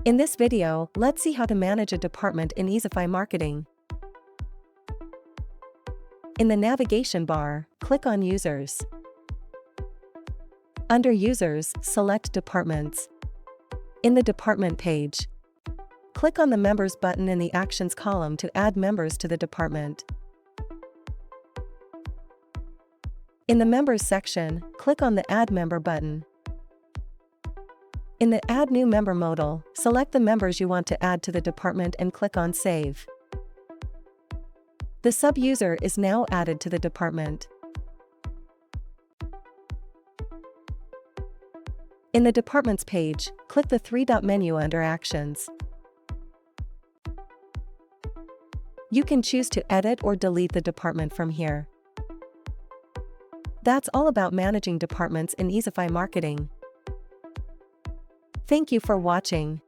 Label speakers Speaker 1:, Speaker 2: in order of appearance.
Speaker 1: In this video, let's see how to manage a department in Easify Marketing. In the navigation bar, click on Users. Under Users, select Departments. In the Department page, click on the Members button in the Actions column to add members to the department. In the Members section, click on the Add Member button. In the Add New Member modal, select the members you want to add to the department and click on Save. The sub-user is now added to the department. In the Departments page, click the three-dot menu under Actions. You can choose to edit or delete the department from here. That's all about managing departments in Easify Marketing. Thank you for watching.